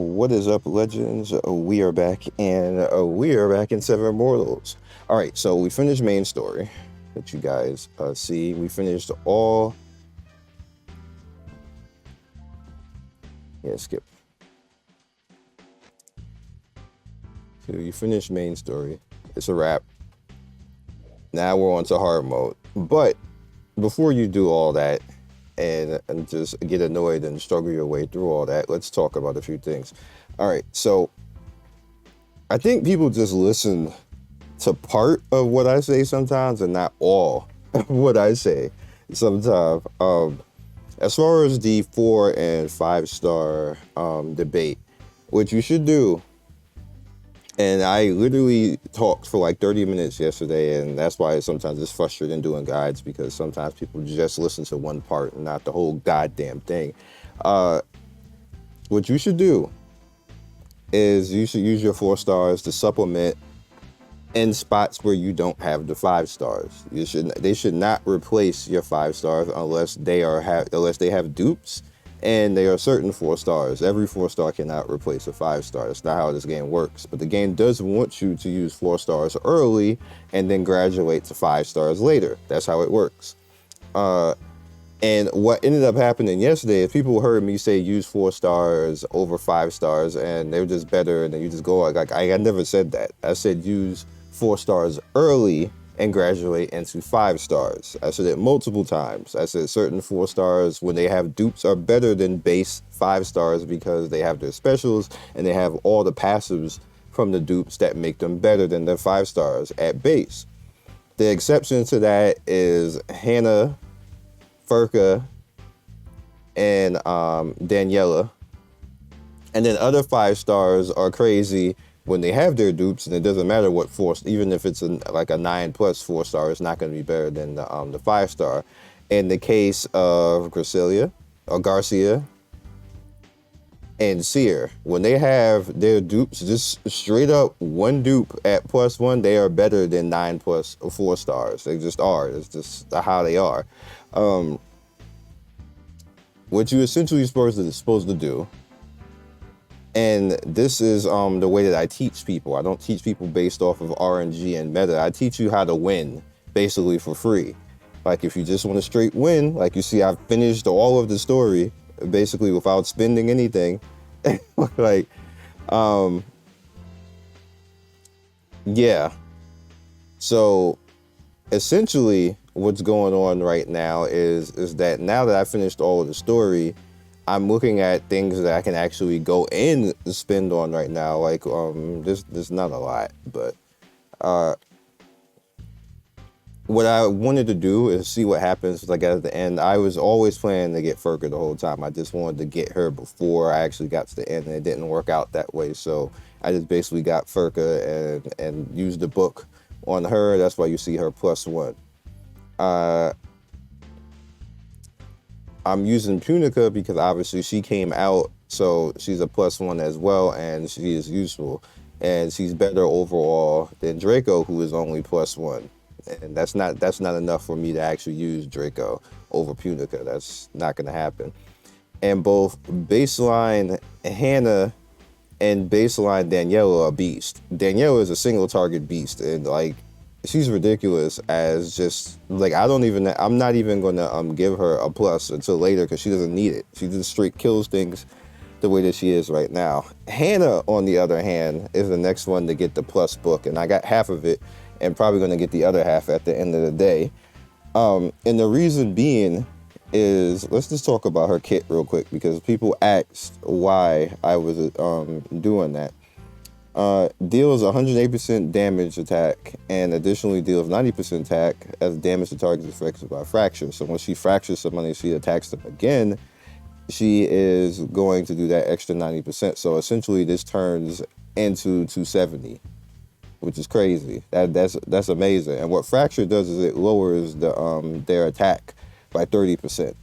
What is up, legends? We are back, and we are back in Seven Mortals. All right, so we finished main story that you guys see. We finished all. Yeah, skip. So you finished main story. It's a wrap. Now we're on to hard mode. But before you do all that and just get annoyed and struggle your way through all that, let's talk about a few things. All right, so I think people just listen to part of what I say sometimes and not all of what I say sometimes. As far as the 4 and 5-star debate, what you should do, and I literally talked for like 30 minutes yesterday, and that's why sometimes it's frustrating doing guides, because sometimes people just listen to one part and not the whole goddamn thing. What you should do is you should use your 4 stars to supplement in spots where you don't have the 5 stars. They should not replace your 5 stars unless they have dupes and they are certain 4 stars. Every 4 star cannot replace a 5 star. That's not how this game works. But the game does want you to use 4 stars early and then graduate to 5 stars later. That's how it works. And what ended up happening yesterday is people heard me say use 4 stars over 5 stars, and they were just better, and then you just go like I never said that. I said use 4 stars early and graduate into 5 stars. I said it multiple times. I said certain 4 stars, when they have dupes, are better than base 5 stars because they have their specials and they have all the passives from the dupes that make them better than the 5 stars at base. The exception to that is Hannah, Furka, and Daniela. And then other 5 stars are crazy when they have their dupes, and it doesn't matter what 4, even if it's like a 9+ 4 star, it's not going to be better than the 5 star. In the case of Garcia and Seer, when they have their dupes, just straight up one dupe at +1, they are better than 9+ 4 stars. They just are. It's just how they are. What you essentially supposed to do, and this is the way that I teach people. I don't teach people based off of RNG and meta. I teach you how to win basically for free. Like if you just want to straight win, like you see, I've finished all of the story basically without spending anything. Like, yeah. So essentially what's going on right now is that now that I finished all of the story, I'm looking at things that I can actually go in and spend on right now. Like, there's not a lot, but what I wanted to do is see what happens like at the end. I was always planning to get Furka the whole time. I just wanted to get her before I actually got to the end, and it didn't work out that way. So I just basically got Furka and used the book on her. That's why you see her +1. I'm using Punica because obviously she came out, so she's a +1 as well, and she is useful, and she's better overall than Draco, who is only +1, and that's not enough for me to actually use Draco over Punica. That's not going to happen. And both baseline Hannah and baseline Daniela are beast. Daniela is a single target beast, and like, she's ridiculous as just like, I'm not even gonna give her a plus until later because she doesn't need it. She just straight kills things the way that she is right now. Hannah, on the other hand, is the next one to get the plus book, and I got half of it and probably gonna get the other half at the end of the day. And the reason being is, let's just talk about her kit real quick because people asked why I was doing that. Deals 108% damage attack and additionally deals 90% attack as damage to targets affected by fracture. So when she fractures somebody, she attacks them again, she is going to do that extra 90%. So essentially this turns into 270, which is crazy. That's amazing. And what fracture does is it lowers their attack by 30%.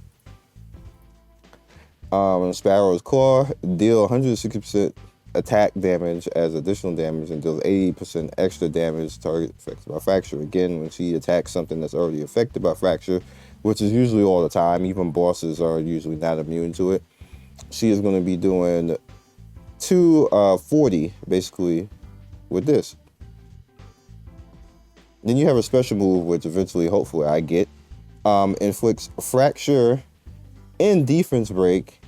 Sparrow's Claw, deal 160% attack damage as additional damage and deals 80% extra damage to target affected by fracture. Again, when she attacks something that's already affected by fracture, which is usually all the time, even bosses are usually not immune to it, she is going to be doing to 40, basically, with this. Then you have a special move, which eventually, hopefully, I get. Inflicts fracture and defense break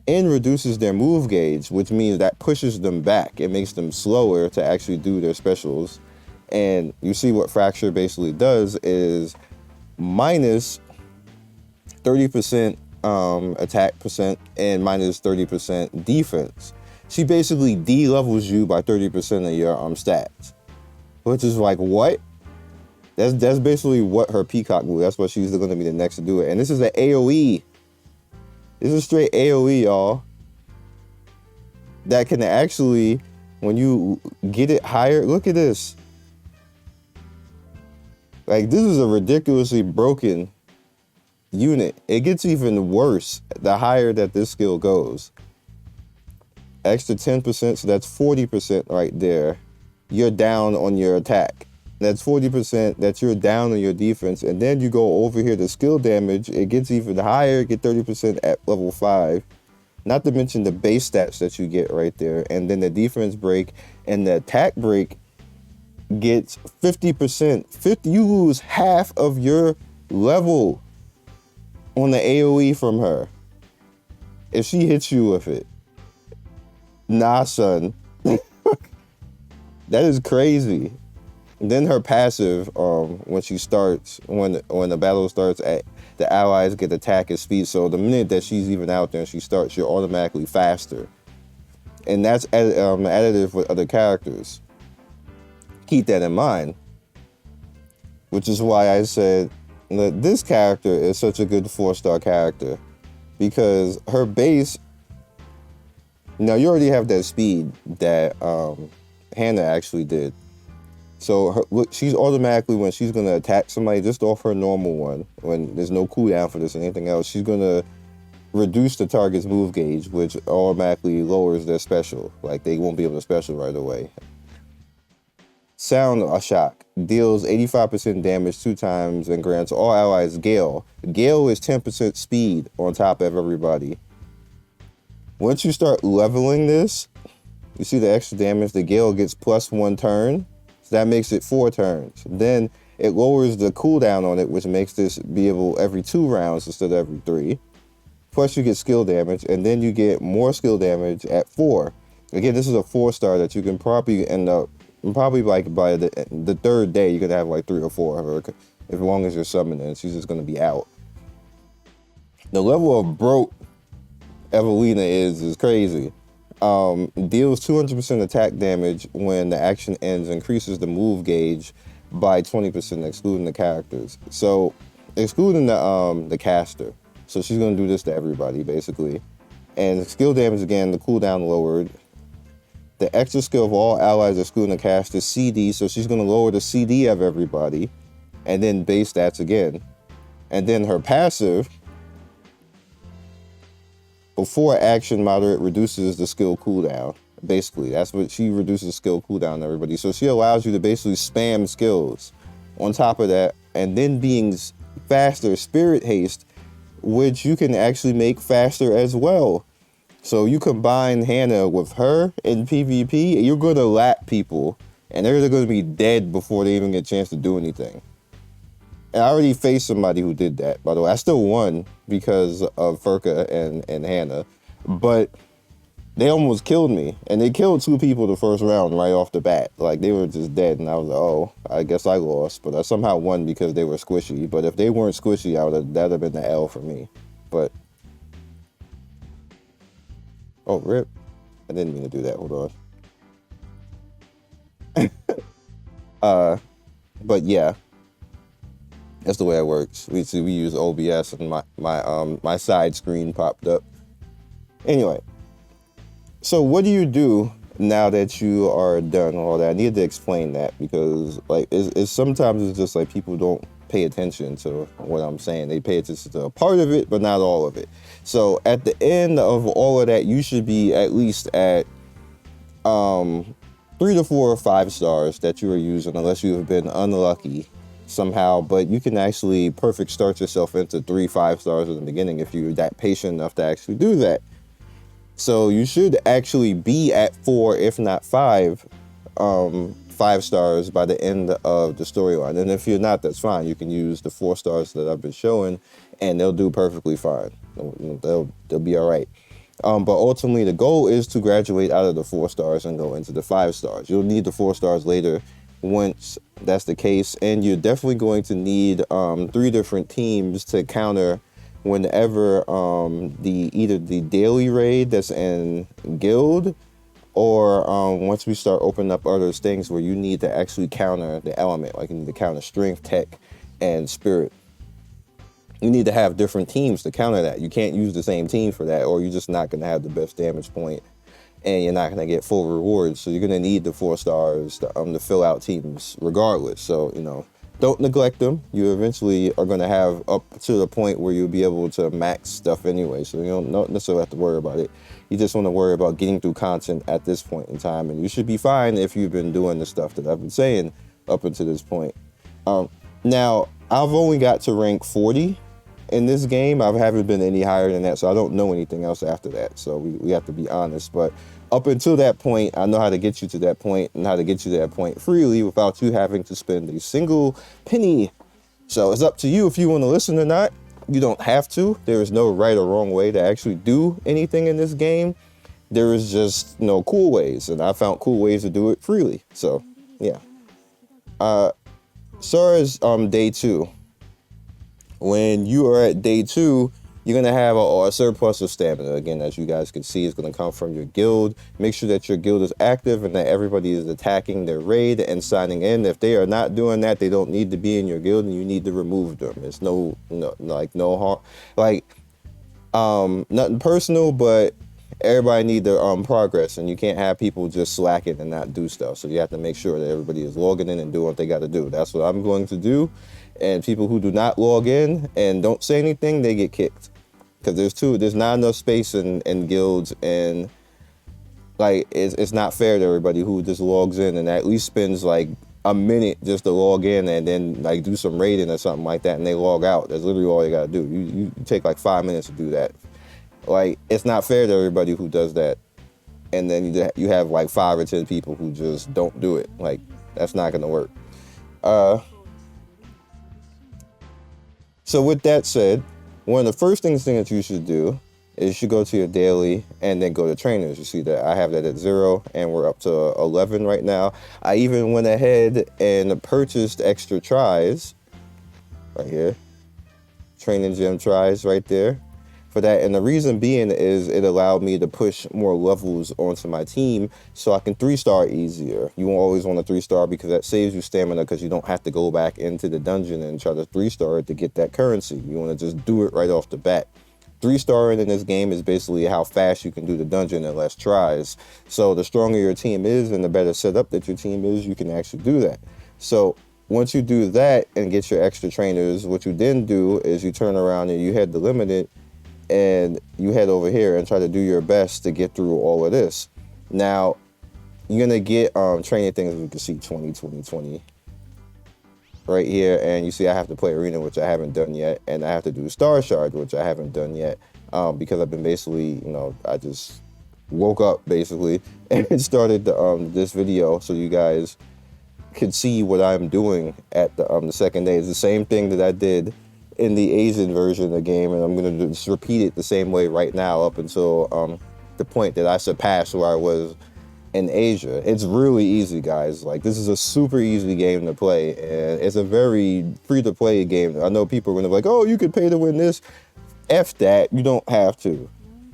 and reduces their move gauge, which means that pushes them back. It makes them slower to actually do their specials. And you see what fracture basically does is minus 30% attack percent and minus 30% defense. She basically de-levels you by 30% of your stats, which is like, what? That's basically what her peacock move. That's what she's going to be the next to do it. And this is an AoE. This is straight AoE, y'all. That can actually, when you get it higher, look at this. Like, this is a ridiculously broken unit. It gets even worse the higher that this skill goes. Extra 10%, so that's 40% right there. You're down on your attack. That's 40% that you're down on your defense. And then you go over here to skill damage. It gets even higher. Get 30% at level 5. Not to mention the base stats that you get right there. And then the defense break and the attack break gets 50%. You lose half of your level on the AoE from her if she hits you with it. Nah, son. That is crazy. Then her passive, when she starts, when the battle starts, the allies get attack and speed. So the minute that she's even out there and she starts, you're automatically faster. And that's additive with other characters. Keep that in mind. Which is why I said that this character is such a good 4-star character. Because her base, now you already have that speed that Hannah actually did. So she's automatically, when she's going to attack somebody just off her normal one, when there's no cooldown for this or anything else, she's going to reduce the target's move gauge, which automatically lowers their special. Like, they won't be able to special right away. Sound a shock. Deals 85% damage 2 times and grants all allies Gale. Gale is 10% speed on top of everybody. Once you start leveling this, you see the extra damage. The Gale gets +1 turn. So that makes it 4 turns. Then it lowers the cooldown on it, which makes this be able every 2 rounds instead of every 3. Plus you get skill damage, and then you get more skill damage at 4. Again, this is a 4-star that you can probably end up, like by the 3rd day, you're gonna have like 3 or 4 of her, as long as you're summoning. She's just gonna be out. The level of broke Evelina is crazy. Deals 200% attack damage when the action ends, increases the move gauge by 20%, excluding the characters. So, excluding the caster. So she's gonna do this to everybody, basically. And skill damage, again, the cooldown lowered. The extra skill of all allies excluding the caster, CD, so she's gonna lower the CD of everybody. And then base stats again. And then her passive, before action, moderate reduces the skill cooldown. Basically, that's what she reduces skill cooldown on everybody. So she allows you to basically spam skills. On top of that, and then being faster, Spirit Haste, which you can actually make faster as well. So you combine Hannah with her in PvP, you're going to lap people, and they're going to be dead before they even get a chance to do anything. And I already faced somebody who did that, by the way. I still won because of Furka and Hannah, but they almost killed me. And they killed 2 people the first round right off the bat. Like, they were just dead, and I was like, oh, I guess I lost. But I somehow won because they were squishy. But if they weren't squishy, that'd have been the L for me. But, oh, rip. I didn't mean to do that. Hold on. But yeah. That's the way it works. We use OBS, and my side screen popped up. Anyway, so what do you do now that you are done with all that? I need to explain that because like it's sometimes it's just like people don't pay attention to what I'm saying. They pay attention to a part of it, but not all of it. So at the end of all of that, you should be at least at 3 to 4 or 5 stars that you are using, unless you have been unlucky somehow, but you can actually perfect start yourself into 3 5 stars in the beginning if you're that patient enough to actually do that. So you should actually be at 4, if not 5, 5 stars by the end of the storyline. And if you're not, that's fine. You can use the 4 stars that I've been showing, and they'll do perfectly fine. They'll be all right. But ultimately, the goal is to graduate out of the 4 stars and go into the 5 stars. You'll need the 4 stars later once that's the case, and you're definitely going to need 3 different teams to counter whenever either the daily raid that's in guild, or once we start opening up other things where you need to actually counter the element, like you need to counter strength, tech, and spirit. You need to have different teams to counter that. You can't use the same team for that, or you're just not going to have the best damage point, and you're not going to get full rewards. So you're going to need the 4 stars to fill out teams regardless. So, don't neglect them. You eventually are going to have up to the point where you'll be able to max stuff anyway. So you don't necessarily have to worry about it. You just want to worry about getting through content at this point in time. And you should be fine if you've been doing the stuff that I've been saying up until this point. Now, I've only got to rank 40 in this game. I haven't been any higher than that, so I don't know anything else after that. So we have to be honest. But up until that point, I know how to get you to that point and how to get you to that point freely without you having to spend a single penny. So it's up to you if you want to listen or not. You don't have to. There is no right or wrong way to actually do anything in this game. There is just no cool ways, and I found cool ways to do it freely. So yeah. As far as day 2, when you are at day 2, you're going to have a surplus of stamina. Again, as you guys can see, it's going to come from your guild. Make sure that your guild is active and that everybody is attacking their raid and signing in. If they are not doing that, they don't need to be in your guild, and you need to remove them. It's no harm. Nothing personal, but everybody need to progress, and you can't have people just slacking and not do stuff. So you have to make sure that everybody is logging in and doing what they got to do. That's what I'm going to do. And people who do not log in and don't say anything, they get kicked. Because there's not enough space in guilds, and it's not fair to everybody who just logs in and at least spends like a minute just to log in and then like do some raiding or something like that, and they log out. That's literally all you gotta do. You take like 5 minutes to do that. Like, it's not fair to everybody who does that. And then you have like 5 or 10 people who just don't do it. Like, that's not gonna work. So with that said, one of the first things that you should do is you should go to your daily and then go to trainers. You see that I have that at 0 and we're up to 11 right now. I even went ahead and purchased extra tries right here. Training gym tries right there for that. And the reason being is it allowed me to push more levels onto my team so I can 3-star easier. You won't always want a 3-star because that saves you stamina, because you don't have to go back into the dungeon and try to 3-star it to get that currency. You want to just do it right off the bat. 3-starring in this game is basically how fast you can do the dungeon in less tries. So the stronger your team is and the better setup that your team is, you can actually do that. So once you do that and get your extra trainers, what you then do is you turn around and you head to limited, and you head over here and try to do your best to get through all of this. Now, you're gonna get training things. You can see 20, 20, 20 right here, and you see I have to play arena, which I haven't done yet, and I have to do star shard, which I haven't done yet, because I've been basically, I just woke up basically and started this video so you guys could see what I'm doing at the second day. It's the same thing that I did in the Asian version of the game, and I'm going to just repeat it the same way right now up until the point that I surpassed where I was in Asia. It's really easy, guys. Like, this is a super easy game to play, and it's a very free-to-play game. I know people are going to be like, oh, you could pay to win this. F that. You don't have to.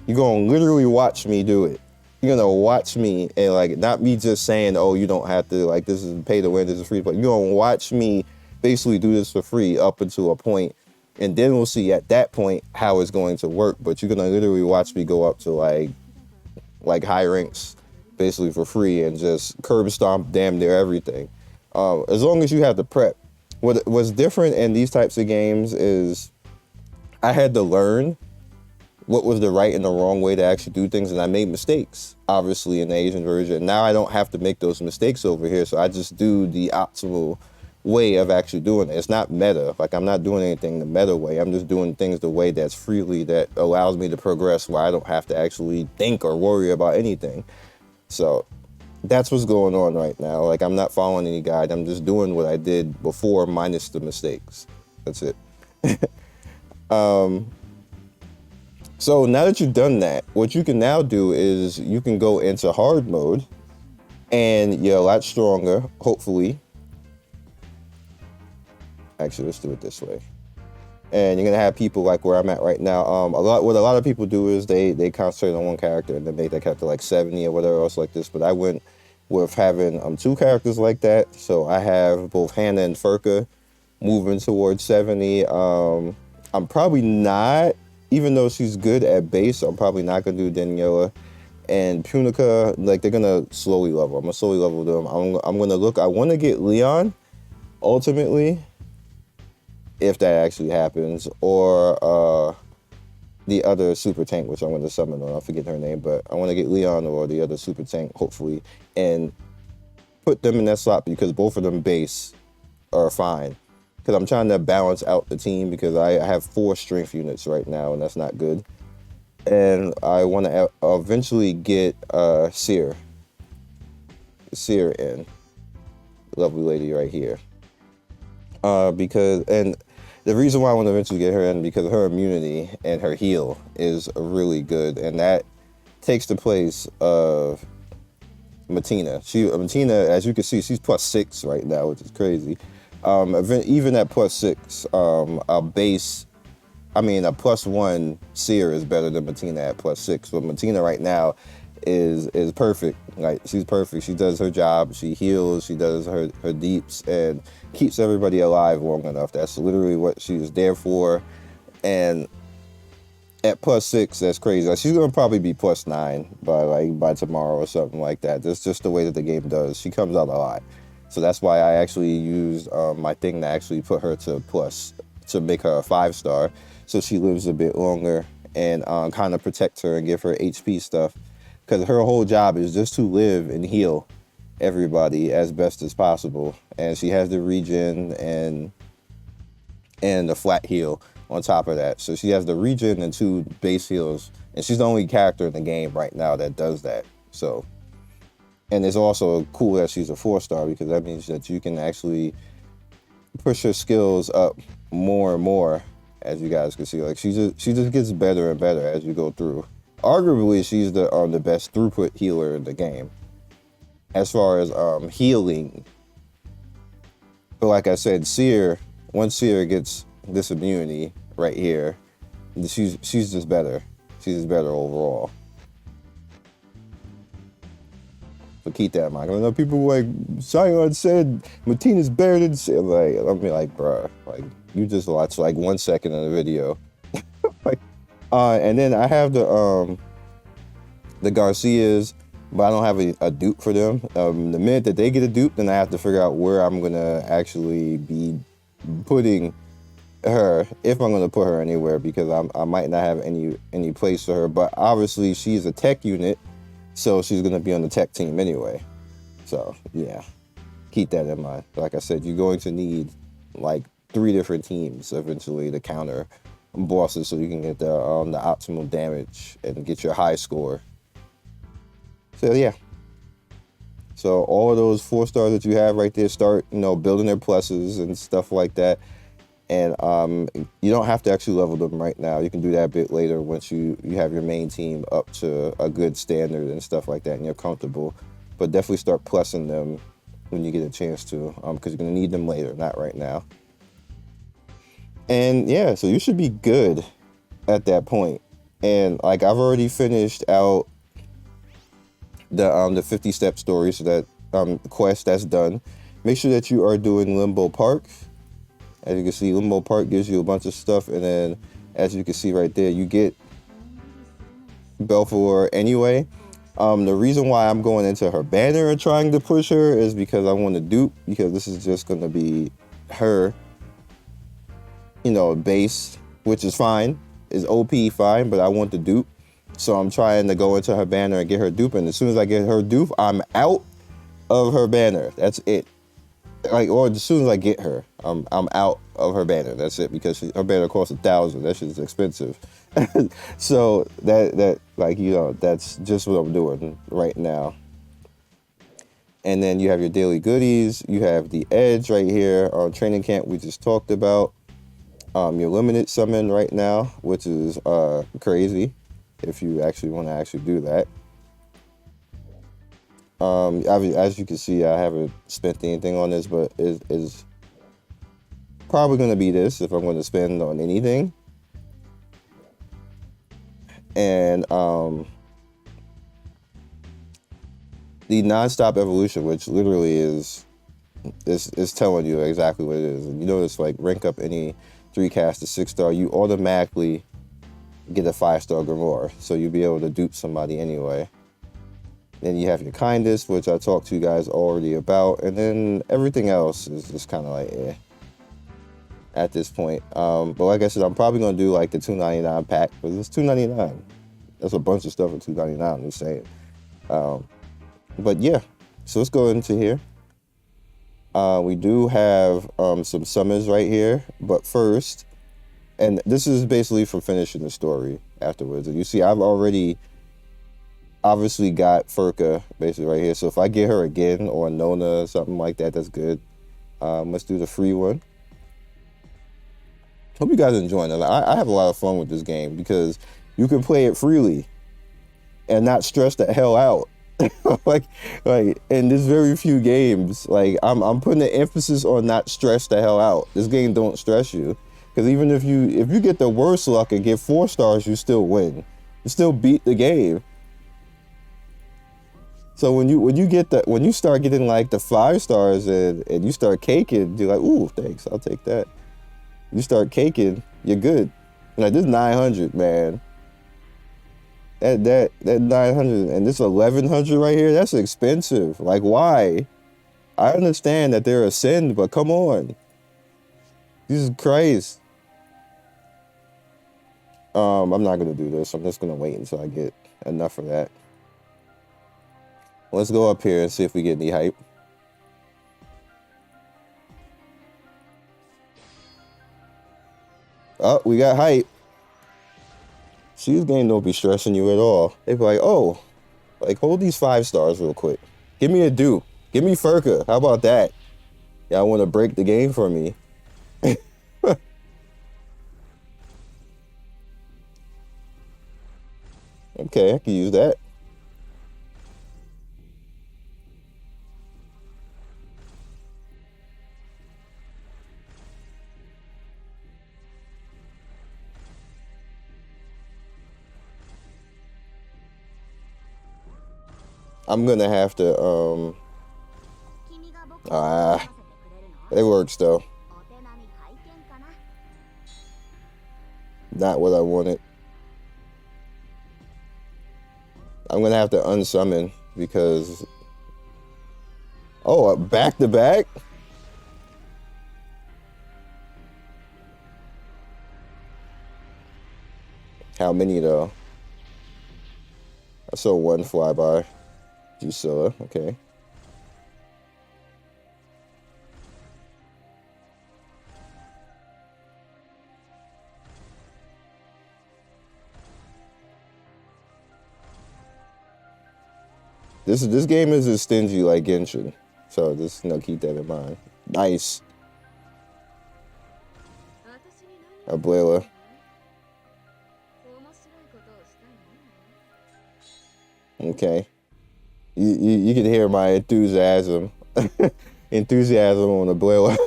You're going to literally watch me do it. You're going to watch me, and like, not me just saying, oh, you don't have to, like, this is pay to win, this is free to play. You're going to watch me basically do this for free up until a point. And then we'll see at that point how it's going to work. But you're going to literally watch me go up to like high ranks basically for free and just curb stomp damn near everything. As long as you have the prep. What's different in these types of games is I had to learn what was the right and the wrong way to actually do things. And I made mistakes, obviously, in the Asian version. Now I don't have to make those mistakes over here. So I just do the optimal way of actually doing it. It's not meta. Like, I'm not doing anything the meta way. I'm just doing things the way that's freely, that allows me to progress, where I don't have to actually think or worry about anything. So that's what's going on right now. Like, I'm not following any guide. I'm just doing what I did before, minus the mistakes. That's it. So now that you've done that, what you can now do is you can go into hard mode, and you're a lot stronger, hopefully. Actually, let's do it this way. And you're gonna have people like where I'm at right now. What a lot of people do is they concentrate on one character and then make that character like 70 or whatever else like this. But I went with having 2 characters like that. So I have both Hannah and Furka moving towards 70. I'm probably not, even though she's good at base, I'm probably not gonna do Daniela and Punica. Like, they're gonna slowly level. I'm gonna slowly level them. I'm gonna look. I want to get Leon ultimately, if that actually happens, or the other super tank, which I'm going to summon on. I forget her name, but I want to get Leon or the other super tank, hopefully, and put them in that slot, because both of them base are fine. Because I'm trying to balance out the team, because I have 4 strength units right now, and that's not good. And I want to eventually get Seer in. Lovely lady right here. Because the reason why I want to eventually get her in, because her immunity and her heal is really good, and that takes the place of Martina. Martina, as you can see, she's +6 right now, which is crazy. Even at +6, a +1 Seer is better than Martina at +6. But Martina right now is perfect. Like, she's perfect. She does her job. She heals. She does her deeps and keeps everybody alive long enough. That's literally what she's there for. And at +6, that's crazy. Like, she's gonna probably be +9 by tomorrow or something like that. That's just the way that the game does. She comes out a lot. So that's why I actually used my thing to actually put her to plus, to make her a 5-star, so she lives a bit longer and kind of protect her and give her HP stuff. Because her whole job is just to live and heal everybody as best as possible. And she has the regen and the flat heal on top of that. So she has the regen and 2 base heals. And she's the only character in the game right now that does that. So, and it's also cool that she's a 4-star, because that means that you can actually push her skills up more and more, as you guys can see. Like, she just gets better and better as you go through. Arguably, she's the best throughput healer in the game, as far as healing. But like I said, Seer, once Seer gets this immunity right here, she's just better. She's just better overall. So keep that in mind. I know people like, Sion said Martina's better than Seer. Like, I'm like, bruh, like, you just watched like 1 second of the video. Like, and then I have the Garcias, but I don't have a dupe for them. The minute that they get a dupe, then I have to figure out where I'm gonna actually be putting her, if I'm gonna put her anywhere, because I might not have any place for her. But obviously she's a tech unit, so she's gonna be on the tech team anyway. So yeah, keep that in mind. Like I said, you're going to need like 3 different teams eventually to counter bosses, so you can get the optimal damage and get your high score. So yeah, so all of those 4-stars that you have right there, start building their pluses and stuff like that. And you don't have to actually level them right now. You can do that a bit later once you have your main team up to a good standard and stuff like that, and you're comfortable. But definitely start plussing them when you get a chance to, because you're gonna need them later, not right now. And yeah, so you should be good at that point. And like, I've already finished out the 50-step story, so that quest, that's done. Make sure that you are doing Limbo Park. As you can see, Limbo Park gives you a bunch of stuff, and then as you can see right there, you get Belphegor anyway. The reason why I'm going into her banner and trying to push her is because I want to dupe, because this is just going to be her, base, which is fine, is OP fine, but I want the dupe. So I'm trying to go into her banner and get her dupe, and as soon as I get her dupe, I'm out of her banner. That's it. like, or as soon as I get her, I'm out of her banner. That's it, because her banner costs 1,000. That shit's expensive. So that like, you know, that's just what I'm doing right now. And then you have your daily goodies. You have the edge right here on training camp we just talked about. Your limited summon right now, which is crazy if you actually want to actually do that. As you can see, I haven't spent anything on this, but it is probably going to be this if I'm going to spend on anything. And the non-stop evolution, which literally is telling you exactly what it is. And you notice, like, rank up any 3 cast to 6-star, you automatically get a 5-star Grimoire, so you'll be able to dupe somebody anyway. Then you have your kindness, which I talked to you guys already about, and then everything else is just kind of like at this point. But like I said, I'm probably gonna do like the $2.99 pack, because it's $2.99. That's a bunch of stuff for $2.99. I'm just saying. But yeah, so let's go into here. We do have some summons right here, but first, and this is basically for finishing the story afterwards. And you see, I've already obviously got Furka basically right here. So if I get her again, or Nona or something like that, that's good. Let's do the free one. Hope you guys are enjoying it. I have a lot of fun with this game because you can play it freely and not stress the hell out. like in this very few games, like I'm putting the emphasis on not stress the hell out. This game don't stress you, because even if you get the worst luck and get 4 stars, you still win. You still beat the game. So when you start getting like the 5 stars and you start caking, you're like, ooh, thanks, I'll take that. You start caking, you're good. Like, this 900, man. That 900 and this 1100 right here, that's expensive. Like, why? I understand that they're a sin, but come on. Jesus Christ. I'm not gonna do this. I'm just gonna wait until I get enough of that. Let's go up here and see if we get any hype. Oh, we got hype. See, this game don't be stressing you at all. They be like, oh, like, hold these 5 stars real quick. Give me a dupe. Give me Furka. How about that? Y'all want to break the game for me? Okay, I can use that. I'm gonna have to, it works though. Not what I wanted. I'm gonna have to unsummon because, oh, back to back? How many though? I saw 1 flyby. Drusilla, okay. This game is as stingy like Genshin, so just, you know, keep that in mind. Nice. Abuela. Okay. You can hear my enthusiasm. Enthusiasm on Abuela.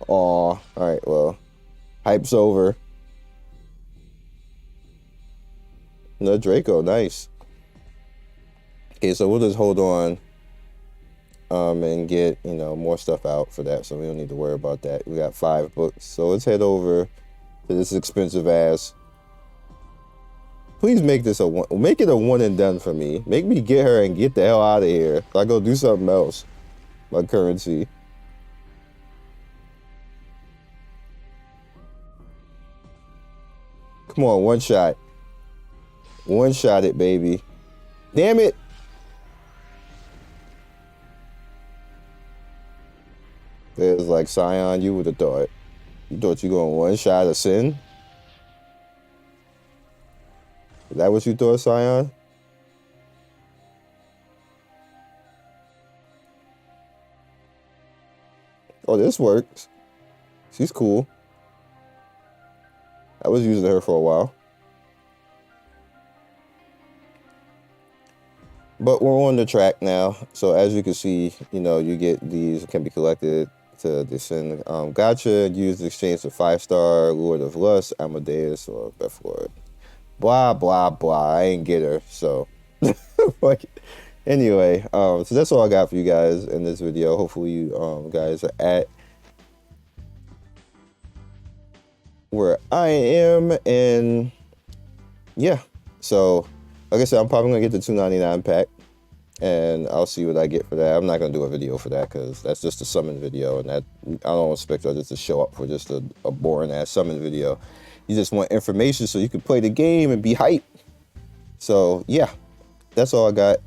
Aw, alright, well. Hype's over. No Draco, nice. Okay, so we'll just hold on and get, you know, more stuff out for that, so we don't need to worry about that. We got 5 books, so let's head over to this expensive ass. Please make this make it a one and done for me. Make me get her and get the hell out of here. So I go do something else. My currency. Come on, one shot. One shot it, baby. Damn it. like Scion, you would have thought. You thought you going one shot of Sin? Is that what you thought, Scion? Oh, this works. She's cool. I was using her for a while. But we're on the track now. So as you can see, you know, you get these can be collected to descend. Gotcha, use the exchange for 5-star, Lord of Lust, Amadeus, or Beth Lord. Blah, blah, blah. I ain't get her, so. Like, anyway, so that's all I got for you guys in this video. Hopefully you guys are at where I am, and yeah. So, like I said, I'm probably gonna get the $2.99 pack, and I'll see what I get for that. I'm not gonna do a video for that because that's just a summon video, and that I don't expect others to show up for just a boring ass summon video. You just want information so you can play the game and be hyped. So yeah, that's all I got.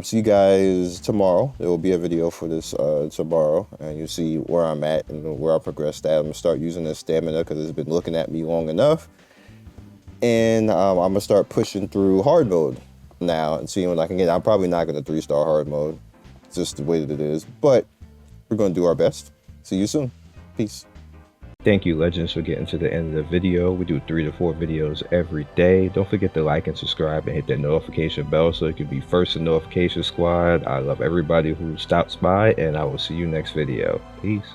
See you guys tomorrow. There will be a video for this tomorrow, and you'll see where I'm at and where I progressed at. I'm gonna start using this stamina because it's been looking at me long enough, and I'm gonna start pushing through hard mode now and seeing what I can get. I'm probably not gonna 3-star hard mode. It's just the way that it is, but we're gonna do our best. See you soon. Peace. Thank you, Legends, for getting to the end of the video. We do 3 to 4 videos every day. Don't forget to like and subscribe and hit that notification bell so you can be first in notification squad. I love everybody who stops by, and I will see you next video. Peace.